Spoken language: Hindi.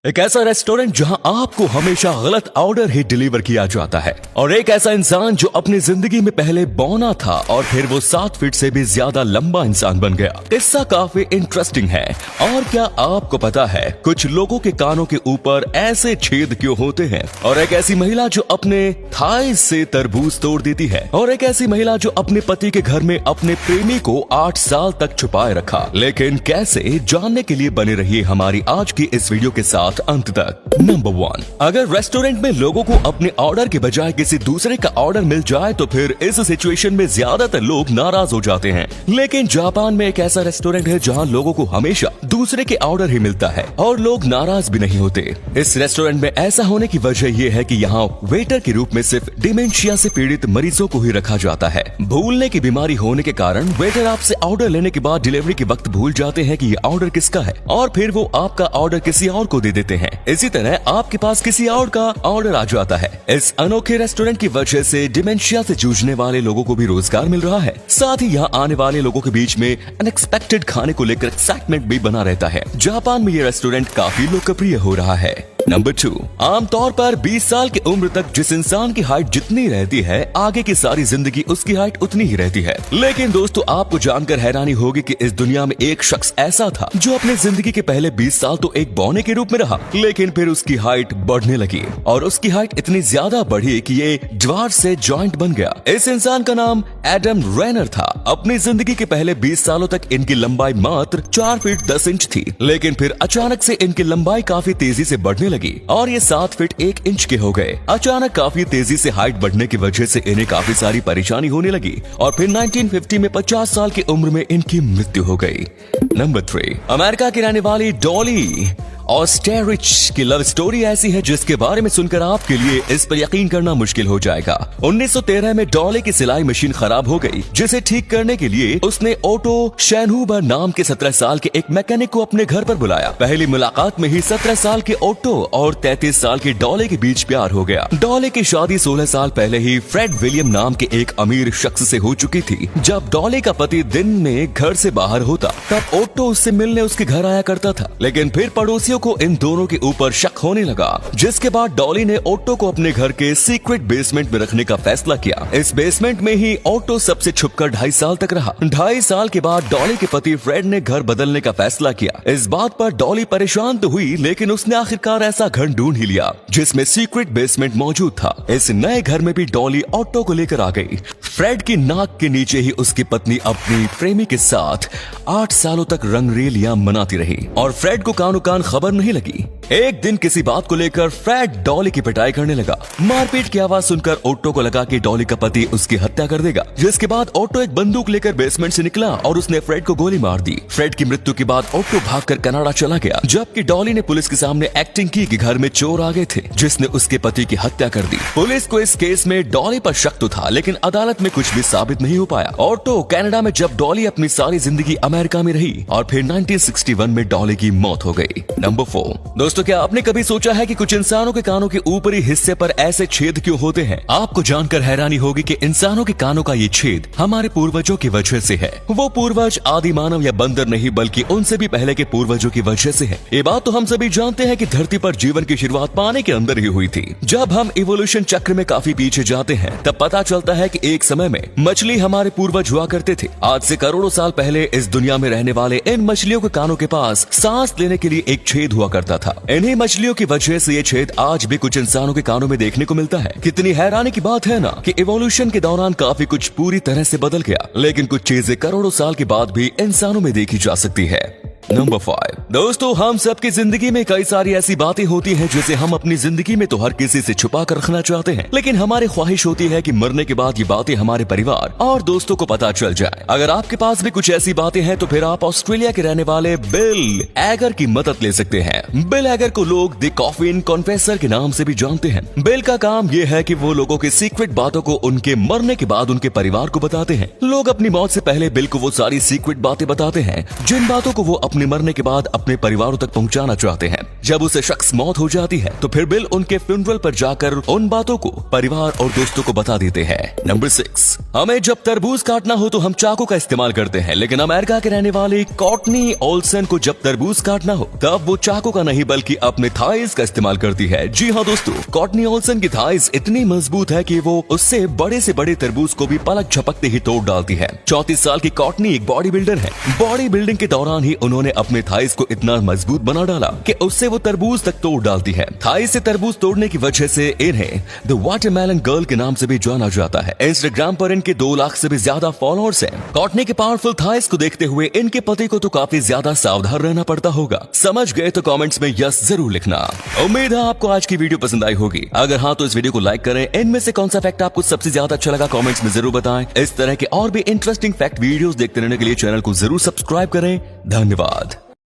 एक ऐसा रेस्टोरेंट जहां आपको हमेशा गलत ऑर्डर ही डिलीवर किया जाता है और एक ऐसा इंसान जो अपनी जिंदगी में पहले बौना था और फिर वो 7 फीट से भी ज्यादा लंबा इंसान बन गया। किस्सा काफी इंटरेस्टिंग है। और क्या आपको पता है कुछ लोगों के कानों के ऊपर ऐसे छेद क्यों होते हैं? और एक ऐसी महिला जो अपने थाई से तरबूज तोड़ देती है और एक ऐसी महिला जो अपने पति के घर में अपने प्रेमी को 8 साल तक छुपाए रखा। लेकिन कैसे, जानने के लिए बने रहिए हमारी आज की इस वीडियो के साथ अंत तक। नंबर 1, अगर रेस्टोरेंट में लोगों को अपने ऑर्डर के बजाय किसी दूसरे का ऑर्डर मिल जाए तो फिर इस सिचुएशन में ज्यादातर लोग नाराज हो जाते हैं। लेकिन जापान में एक ऐसा रेस्टोरेंट है जहां लोगों को हमेशा दूसरे के ऑर्डर ही मिलता है और लोग नाराज भी नहीं होते। इस रेस्टोरेंट में ऐसा होने की वजह यह है कि यहाँ वेटर के रूप में सिर्फ डिमेंशिया से पीड़ित मरीजों को ही रखा जाता है। भूलने की बीमारी होने के कारण वेटर आपसे ऑर्डर लेने के बाद डिलीवरी के वक्त भूल जाते हैं कि ये ऑर्डर किसका है और फिर वो आपका ऑर्डर किसी और को दे देते हैं। इसी तरह आपके पास किसी और का ऑर्डर आ जाता है। इस अनोखे रेस्टोरेंट की वजह से डिमेंशिया से जूझने वाले लोगों को भी रोजगार मिल रहा है। साथ ही यहाँ आने वाले लोगों के बीच में अनएक्सपेक्टेड खाने को लेकर एक्साइटमेंट भी बना रहता है। जापान में ये रेस्टोरेंट काफी लोकप्रिय हो रहा है। नंबर 2, आमतौर पर 20 साल की उम्र तक जिस इंसान की हाइट जितनी रहती है आगे की सारी जिंदगी उसकी हाइट उतनी ही रहती है। लेकिन दोस्तों, आपको जानकर हैरानी होगी कि इस दुनिया में एक शख्स ऐसा था जो अपनी जिंदगी के पहले 20 साल तो एक बौने के रूप में रहा, लेकिन फिर उसकी हाइट बढ़ने लगी और उसकी हाइट इतनी ज्यादा बढ़ी कि ये ड्वार्फ से जॉइंट बन गया। इस इंसान का नाम एडम रेनर था। अपनी जिंदगी के पहले 20 सालों तक इनकी लंबाई मात्र 4 फीट 10 इंच थी, लेकिन फिर अचानक से इनकी लंबाई काफी तेजी से बढ़ने लगी और ये 7 फीट 1 इंच के हो गए। अचानक काफी तेजी से हाइट बढ़ने की वजह से इन्हें काफी सारी परेशानी होने लगी और फिर 1950 में 50 साल की उम्र में इनकी मृत्यु हो गई। नंबर 3, अमेरिका की रहने वाली डॉली ऑस्टेरिच की लव स्टोरी ऐसी है जिसके बारे में सुनकर आपके लिए इस पर यकीन करना मुश्किल हो जाएगा। 1913 में डॉली की सिलाई मशीन खराब हो गई, जिसे ठीक करने के लिए उसने ओटो शैनहुबर नाम के 17 साल के एक मैकेनिक को अपने घर पर बुलाया। पहली मुलाकात में ही 17 साल के ओटो और 33 साल की डॉली के बीच प्यार हो गया। डॉली की शादी 16 साल पहले ही फ्रेड विलियम नाम के एक अमीर शख्स से हो चुकी थी। जब डॉली का पति दिन में घर से बाहर होता तब ओटो उससे मिलने उसके घर आया करता था, लेकिन फिर पड़ोसियों को इन दोनों के ऊपर शक होने लगा, जिसके बाद डॉली ने ओटो को अपने घर के सीक्रेट बेसमेंट में रखने का फैसला किया। इस बेसमेंट में ही ओटो सबसे छुपकर 2.5 साल तक रहा। 2.5 साल के बाद डॉली के पति फ्रेड ने घर बदलने का फैसला किया। इस बात पर डॉली परेशान तो हुई, लेकिन उसने आखिरकार ऐसा घर ढूंढ ही लिया जिसमें सीक्रेट बेसमेंट मौजूद था। इस नए घर में भी डॉली ओटो को लेकर आ गई। फ्रेड की नाक के नीचे ही उसकी पत्नी अपनी प्रेमी के साथ 8 सालों तक रंगरेलियां मनाती रही और फ्रेड को कानो कान खबर नहीं लगी। एक दिन किसी बात को लेकर फ्रेड डॉली की पिटाई करने लगा। मारपीट की आवाज सुनकर ओटो को लगा कि डॉली का पति उसकी हत्या कर देगा, जिसके बाद ओटो एक बंदूक लेकर बेसमेंट से निकला और उसने फ्रेड को गोली मार दी। फ्रेड की मृत्यु के बाद ओटो भागकर कनाडा चला गया, जबकि डॉली ने पुलिस के सामने एक्टिंग की कि घर में चोर आ गए थे जिसने उसके पति की हत्या कर दी। पुलिस को इस केस में डॉली पर शक तो था, लेकिन अदालत में कुछ भी साबित नहीं हो पाया। ओटो कनाडा में जब डॉली अपनी सारी जिंदगी अमेरिका में रही और फिर 1961 में डॉली की मौत हो गई। नंबर 4, दोस्तों, क्या आपने कभी सोचा है कि कुछ इंसानों के कानों के ऊपरी हिस्से पर ऐसे छेद क्यों होते हैं? आपको जानकर हैरानी होगी कि इंसानों के कानों का ये छेद हमारे पूर्वजों की वजह से है। वो पूर्वज आदि मानव या बंदर नहीं, बल्कि उनसे भी पहले के पूर्वजों की वजह से है। ये बात तो हम सभी जानते हैं कि धरती पर जीवन की शुरुआत पानी के अंदर ही हुई थी। जब हम इवोल्यूशन चक्र में काफी पीछे जाते हैं तब पता चलता है कि एक समय में मछली हमारे पूर्वज हुआ करते थे। आज से करोड़ों साल पहले इस दुनिया में रहने वाले इन मछलियों के कानों के पास सांस लेने के लिए एक छेद हुआ करता था। इन्हीं मछलियों की वजह से ये छेद आज भी कुछ इंसानों के कानों में देखने को मिलता है। कितनी हैरानी की बात है ना कि इवोल्यूशन के दौरान काफी कुछ पूरी तरह से बदल गया, लेकिन कुछ चीजें करोड़ों साल के बाद भी इंसानों में देखी जा सकती है। नंबर 5, दोस्तों, हम सबकी जिंदगी में कई सारी ऐसी बातें होती हैं जिसे हम अपनी जिंदगी में तो हर किसी से छुपा कर रखना चाहते हैं, लेकिन हमारी ख्वाहिश होती है कि मरने के बाद ये बातें हमारे परिवार और दोस्तों को पता चल जाए। अगर आपके पास भी कुछ ऐसी बातें हैं तो फिर आप ऑस्ट्रेलिया के रहने वाले बिल एगर की मदद ले सकते हैं। बिल एगर को लोग द कॉफिन कॉन्फेसर के नाम से भी जानते हैं। बिल का काम ये है कि वो लोगों के सीक्रेट बातों को उनके मरने के बाद उनके परिवार को बताते हैं। लोग अपनी मौत से पहले बिल को वो सारी सीक्रेट बातें बताते हैं जिन बातों को वो अपने मरने के बाद अपने परिवारों तक पहुंचाना चाहते हैं। जब उसे शख्स मौत हो जाती है तो फिर बिल उनके फ्यूनरल पर जाकर उन बातों को परिवार और दोस्तों को बता देते हैं। नंबर 6, हमें जब तरबूज काटना हो तो हम चाकू का इस्तेमाल करते हैं, लेकिन अमेरिका के रहने वाले कॉर्टनी ओल्सन को जब तरबूज काटना हो तब वो चाकू का नहीं बल्कि अपने थाइस का इस्तेमाल करती है। जी हाँ दोस्तों, कॉर्टनी ओल्सन की थाइस इतनी मजबूत है कि वो उससे बड़े से बड़े तरबूज को भी पलक झपकते ही तोड़ डालती है। 34 साल की कॉर्टनी एक बॉडी बिल्डर है। बॉडी बिल्डिंग के दौरान ही उन्होंने अपने थाइस को इतना मजबूत बना डाला कि उससे वो तरबूज तक तोड़ डालती है। थाइस से तरबूज तोड़ने की वजह से इन्हें द वाटरमेलन गर्ल के नाम से भी जाना जाता है। इंस्टाग्राम पर इनके 2 लाख से भी ज्यादा फॉलोअर्स हैं। कॉर्टनी के पावरफुल थाइस को देखते हुए इनके पति को तो काफी ज्यादा सावधान रहना पड़ता होगा। समझ गए तो कमेंट्स में यस जरूर लिखना। उम्मीद है आपको आज की वीडियो पसंद आई होगी। अगर हाँ तो इस वीडियो को लाइक करें। इनमें से कौन सा फैक्ट आपको सबसे ज्यादा अच्छा लगा कमेंट्स में जरूर बताएं। इस तरह के और भी इंटरेस्टिंग फैक्ट वीडियोस देखते रहने के लिए चैनल को जरूर सब्सक्राइब करें। धन्यवाद।